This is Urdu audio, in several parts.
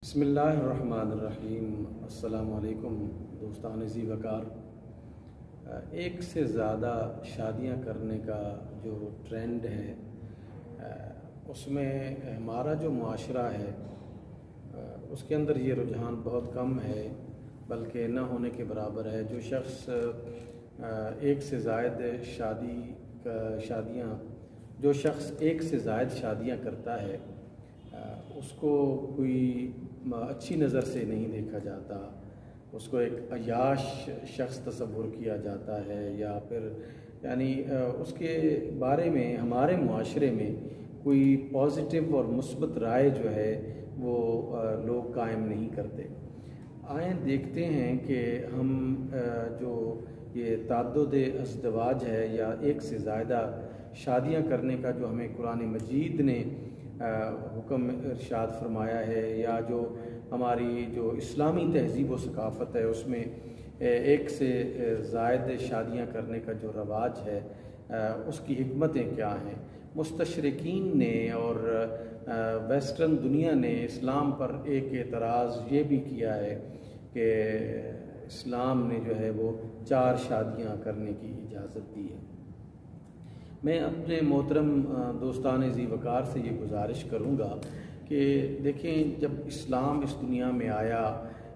بسم اللہ الرحمن الرحیم۔ السلام علیکم دوستان ذی وقار۔ ایک سے زیادہ شادیاں کرنے کا جو ٹرینڈ ہے اس میں ہمارا جو معاشرہ ہے اس کے اندر یہ رجحان بہت کم ہے، بلکہ نہ ہونے کے برابر ہے۔ جو شخص ایک سے زائد شادیاں کرتا ہے اس کو کوئی اچھی نظر سے نہیں دیکھا جاتا، اس کو ایک عیاش شخص تصور کیا جاتا ہے، یا پھر اس کے بارے میں ہمارے معاشرے میں کوئی پازیٹیو اور مثبت رائے جو ہے وہ لوگ قائم نہیں کرتے۔ آئیں دیکھتے ہیں کہ ہم جو یہ تعدد ازدواج ہے یا ایک سے زائدہ شادیاں کرنے کا جو ہمیں قرآن مجید نے حکم ارشاد فرمایا ہے، یا جو ہماری جو اسلامی تہذیب و ثقافت ہے اس میں ایک سے زائد شادیاں کرنے کا جو رواج ہے اس کی حکمتیں کیا ہیں۔ مستشرقین نے اور ویسٹرن دنیا نے اسلام پر ایک اعتراض یہ بھی کیا ہے کہ اسلام نے جو ہے وہ 4 شادیاں کرنے کی اجازت دی ہے۔ میں اپنے محترم دوستان ذی وقار سے یہ گزارش کروں گا کہ دیکھیں، جب اسلام اس دنیا میں آیا،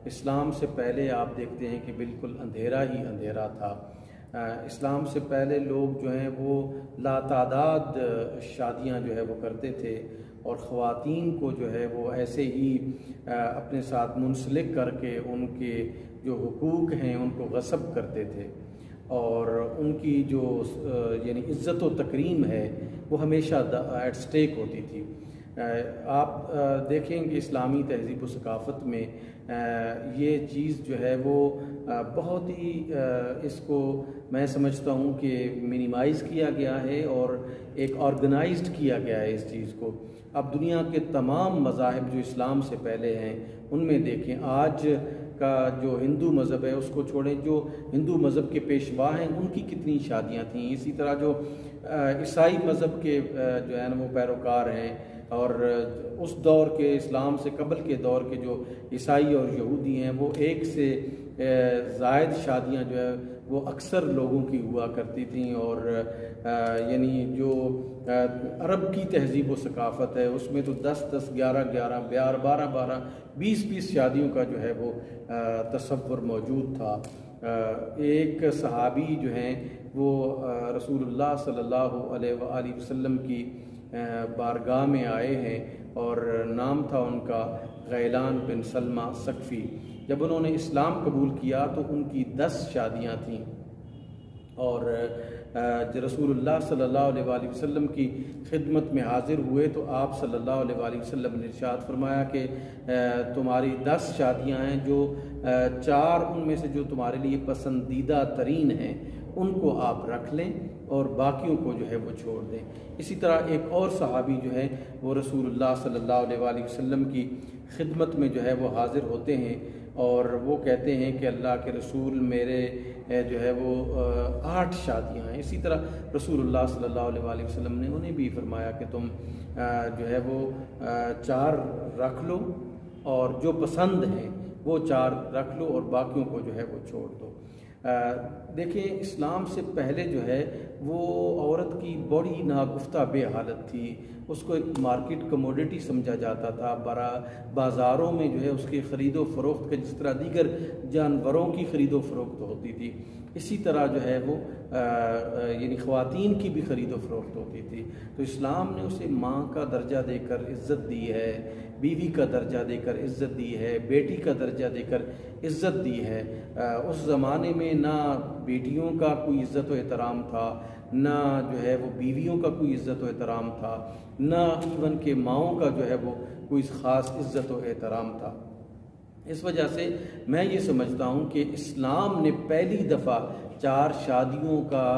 اسلام سے پہلے آپ دیکھتے ہیں کہ بالکل اندھیرا ہی اندھیرا تھا۔ اسلام سے پہلے لوگ جو ہیں وہ لاتعداد شادیاں جو ہے وہ کرتے تھے، اور خواتین کو جو ہے وہ ایسے ہی اپنے ساتھ منسلک کر کے ان کے جو حقوق ہیں ان کو غصب کرتے تھے، اور ان کی جو عزت و تکریم ہے وہ ہمیشہ ایٹ سٹیک ہوتی تھی۔ آپ دیکھیں کہ اسلامی تہذیب و ثقافت میں یہ چیز جو ہے وہ بہت ہی اس کو میں سمجھتا ہوں کہ منیمائز کیا گیا ہے اور ایک آرگنائزڈ کیا گیا ہے اس چیز کو۔ اب دنیا کے تمام مذاہب جو اسلام سے پہلے ہیں ان میں دیکھیں، آج کا جو ہندو مذہب ہے اس کو چھوڑیں، جو ہندو مذہب کے پیشوا ہیں ان کی کتنی شادیاں تھیں۔ اسی طرح جو عیسائی مذہب کے جو ہے وہ پیروکار ہیں، اور اس دور کے اسلام سے قبل کے دور کے جو عیسائی اور یہودی ہیں وہ ایک سے زائد شادیاں جو ہے وہ اکثر لوگوں کی ہوا کرتی تھیں، اور جو عرب کی تہذیب و ثقافت ہے اس میں تو 10 11 11 12 20 شادیوں کا جو ہے وہ تصور موجود تھا۔ ایک صحابی جو ہیں وہ رسول اللہ صلی اللہ علیہ وآلہ وسلم کی بارگاہ میں آئے ہیں، اور نام تھا ان کا غیلان بن سلمہ ثقفی۔ جب انہوں نے اسلام قبول کیا تو ان کی 10 شادیاں تھیں، اور رسول اللہ صلی اللہ علیہ وآلہ وسلم کی خدمت میں حاضر ہوئے تو آپ صلی اللہ علیہ وآلہ وسلم نے ارشاد فرمایا کہ تمہاری 10 شادیاں ہیں، جو 4 ان میں سے جو تمہارے لیے پسندیدہ ترین ہیں ان کو آپ رکھ لیں اور باقیوں کو جو ہے وہ چھوڑ دیں۔ اسی طرح ایک اور صحابی جو ہے وہ رسول اللہ صلی اللہ علیہ وآلہ وسلم کی خدمت میں جو ہے وہ حاضر ہوتے ہیں، اور وہ کہتے ہیں کہ اللہ کے رسول، میرے جو ہے وہ 8 شادیاں ہیں۔ اسی طرح رسول اللہ صلی اللہ علیہ وآلہ وسلم نے انہیں بھی فرمایا کہ تم جو ہے وہ 4 رکھ لو، اور جو پسند ہیں وہ 4 رکھ لو اور باقیوں کو جو ہے وہ چھوڑ دو۔ دیکھیں، اسلام سے پہلے جو ہے وہ عورت کی بڑی ناگفتہ بے حالت تھی، اس کو ایک مارکیٹ کموڈیٹی سمجھا جاتا تھا۔ بازاروں میں جو ہے اس کی خرید و فروخت کے جس طرح دیگر جانوروں کی خرید و فروخت ہوتی تھی، اسی طرح جو ہے وہ خواتین کی بھی خرید و فروخت ہوتی تھی۔ تو اسلام نے اسے ماں کا درجہ دے کر عزت دی ہے، بیوی کا درجہ دے کر عزت دی ہے، بیٹی کا درجہ دے کر عزت دی ہے۔ اس زمانے میں نہ بیٹیوں کا کوئی عزت و احترام تھا، نہ جو ہے وہ بیویوں کا کوئی عزت و احترام تھا، نہ ایون کہ ماؤں کا جو ہے وہ کوئی خاص عزت و احترام تھا۔ اس وجہ سے میں یہ سمجھتا ہوں کہ اسلام نے پہلی دفعہ 4 شادیوں کا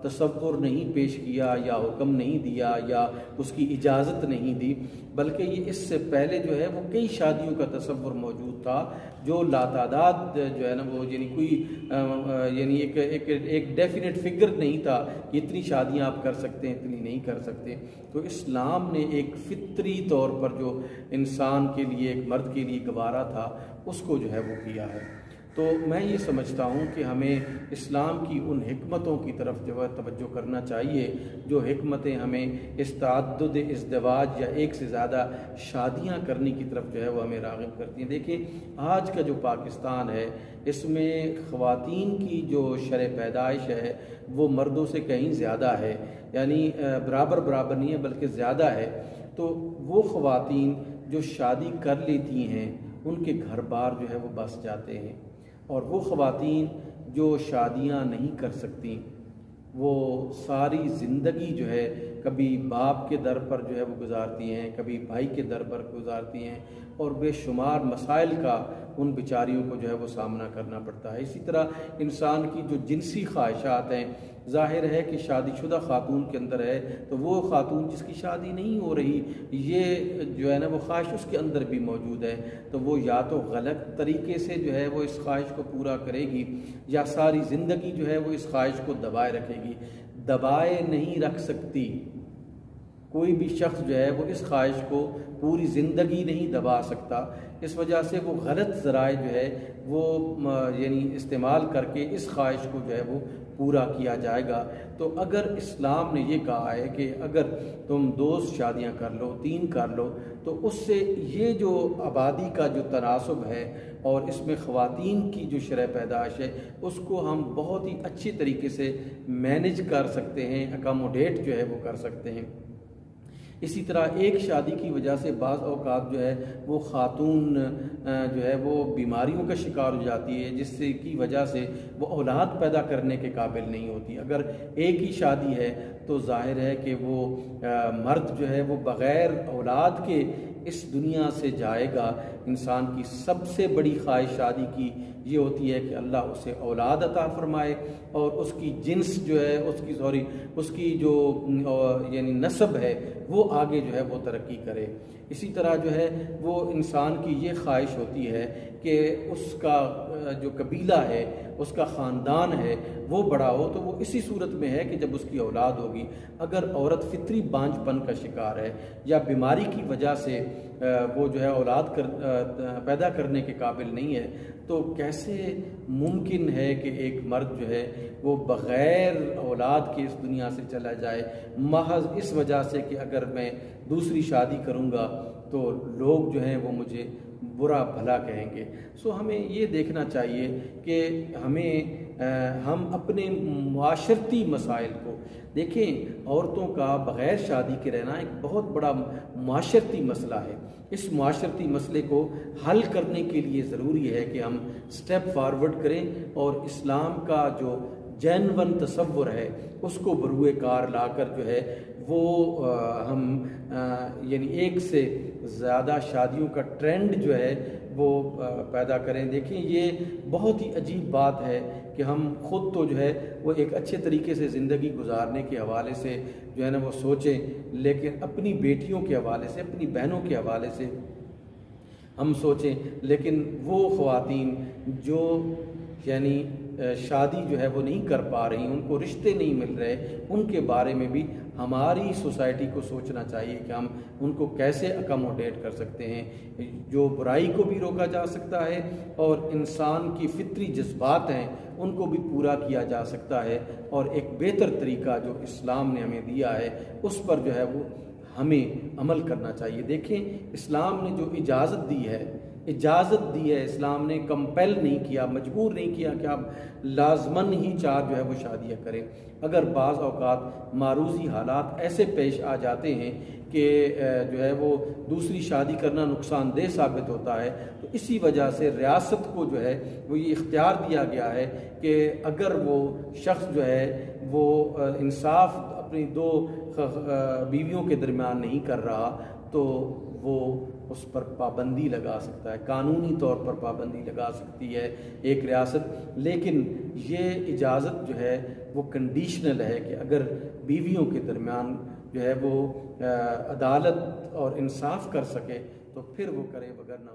تصور نہیں پیش کیا یا حکم نہیں دیا یا اس کی اجازت نہیں دی، بلکہ یہ اس سے پہلے جو ہے وہ کئی شادیوں کا تصور موجود تھا جو لاتعداد جو ہے نا وہ یعنی کوئی یعنی ایک ڈیفینیٹ فگر نہیں تھا کہ اتنی شادیاں آپ کر سکتے ہیں اتنی نہیں کر سکتے۔ تو اسلام نے ایک فطری طور پر جو انسان کے لیے ایک مرد کے لیے گوارا تھا اس کو جو ہے وہ کیا ہے۔ تو میں یہ سمجھتا ہوں کہ ہمیں اسلام کی ان حکمتوں کی طرف جو ہے توجہ کرنا چاہیے جو حکمتیں ہمیں اس تعدد ازدواج یا ایک سے زیادہ شادیاں کرنے کی طرف جو ہے وہ ہمیں راغب کرتی ہیں۔ دیکھیں آج کا جو پاکستان ہے اس میں خواتین کی جو شرح پیدائش ہے وہ مردوں سے کہیں زیادہ ہے، یعنی برابر نہیں ہے بلکہ زیادہ ہے۔ تو وہ خواتین جو شادی کر لیتی ہیں ان کے گھر بار جو ہے وہ بس جاتے ہیں، اور وہ خواتین جو شادیاں نہیں کر سکتی وہ ساری زندگی جو ہے کبھی باپ کے در پر جو ہے وہ گزارتی ہیں، کبھی بھائی کے در پر گزارتی ہیں، اور بے شمار مسائل کا ان بیچاریوں کو جو ہے وہ سامنا کرنا پڑتا ہے۔ اسی طرح انسان کی جو جنسی خواہشات ہیں، ظاہر ہے کہ شادی شدہ خاتون کے اندر ہے تو وہ خاتون جس کی شادی نہیں ہو رہی یہ جو ہے نا وہ خواہش اس کے اندر بھی موجود ہے، تو وہ یا تو غلط طریقے سے جو ہے وہ اس خواہش کو پورا کرے گی یا ساری زندگی جو ہے وہ اس خواہش کو دبائے رکھے گی۔ دبائے نہیں رکھ سکتی کوئی بھی شخص جو ہے وہ اس خواہش کو پوری زندگی نہیں دبا سکتا، اس وجہ سے وہ غلط ذرائع جو ہے وہ یعنی استعمال کر کے اس خواہش کو جو ہے وہ پورا کیا جائے گا۔ تو اگر اسلام نے یہ کہا ہے کہ اگر تم 2 شادیاں کر لو 3 کر لو تو اس سے یہ جو آبادی کا جو تناسب ہے اور اس میں خواتین کی جو شرح پیدائش ہے اس کو ہم بہت ہی اچھی طریقے سے مینج کر سکتے ہیں، اکاموڈیٹ جو ہے وہ کر سکتے ہیں۔ اسی طرح ایک شادی کی وجہ سے بعض اوقات جو ہے وہ خاتون جو ہے وہ بیماریوں کا شکار ہو جاتی ہے جس سے کی وجہ سے وہ اولاد پیدا کرنے کے قابل نہیں ہوتی۔ اگر ایک ہی شادی ہے تو ظاہر ہے کہ وہ مرد جو ہے وہ بغیر اولاد کے اس دنیا سے جائے گا۔ انسان کی سب سے بڑی خواہش شادی کی یہ ہوتی ہے کہ اللہ اسے اولاد عطا فرمائے اور اس کی جنس جو ہے اس کی جو یعنی نسب ہے وہ آگے جو ہے وہ ترقی کرے۔ اسی طرح جو ہے وہ انسان کی یہ خواہش ہوتی ہے کہ اس کا جو قبیلہ ہے اس کا خاندان ہے وہ بڑا ہو، تو وہ اسی صورت میں ہے کہ جب اس کی اولاد ہوگی۔ اگر عورت فطری بانجھ پن کا شکار ہے یا بیماری کی وجہ سے وہ جو ہے اولاد پیدا کرنے کے قابل نہیں ہے تو کیسے ممکن ہے کہ ایک مرد جو ہے وہ بغیر اولاد کے اس دنیا سے چلا جائے محض اس وجہ سے کہ اگر میں دوسری شادی کروں گا تو لوگ جو ہیں وہ مجھے برا بھلا کہیں گے۔ سو ہمیں یہ دیکھنا چاہیے کہ ہم اپنے معاشرتی مسائل کو دیکھیں۔ عورتوں کا بغیر شادی کے رہنا ایک بہت بڑا معاشرتی مسئلہ ہے۔ اس معاشرتی مسئلے کو حل کرنے کے لیے ضروری ہے کہ ہم سٹیپ فارورڈ کریں اور اسلام کا جو جینون تصور ہے اس کو بروئے کار لا کر جو ہے وہ ہم یعنی ایک سے زیادہ شادیوں کا ٹرینڈ جو ہے وہ پیدا کریں۔ دیکھیں یہ بہت ہی عجیب بات ہے کہ ہم خود تو جو ہے وہ ایک اچھے طریقے سے زندگی گزارنے کے حوالے سے جو ہے نا وہ سوچیں، لیکن اپنی بیٹیوں کے حوالے سے اپنی بہنوں کے حوالے سے ہم سوچیں، لیکن وہ خواتین جو یعنی شادی جو ہے وہ نہیں کر پا رہی، ان کو رشتے نہیں مل رہے، ان کے بارے میں بھی ہماری سوسائٹی کو سوچنا چاہیے کہ ہم ان کو کیسے اکاموڈیٹ کر سکتے ہیں۔ جو برائی کو بھی روکا جا سکتا ہے اور انسان کی فطری جذبات ہیں ان کو بھی پورا کیا جا سکتا ہے، اور ایک بہتر طریقہ جو اسلام نے ہمیں دیا ہے اس پر جو ہے وہ ہمیں عمل کرنا چاہیے۔ دیکھیں اسلام نے جو اجازت دی ہے اسلام نے کمپیل نہیں کیا، مجبور نہیں کیا کہ آپ لازماً ہی 4 جو ہے وہ شادیاں کریں۔ اگر بعض اوقات معروضی حالات ایسے پیش آ جاتے ہیں کہ جو ہے وہ دوسری شادی کرنا نقصان دہ ثابت ہوتا ہے تو اسی وجہ سے ریاست کو جو ہے وہ یہ اختیار دیا گیا ہے کہ اگر وہ شخص جو ہے وہ انصاف اپنی 2 بیویوں کے درمیان نہیں کر رہا تو وہ اس پر پابندی لگا سکتا ہے، قانونی طور پر پابندی لگا سکتی ہے ایک ریاست. لیکن یہ اجازت جو ہے وہ کنڈیشنل ہے کہ اگر بیویوں کے درمیان جو ہے وہ عدالت اور انصاف کر سکے تو پھر وہ کرے، وگرنہ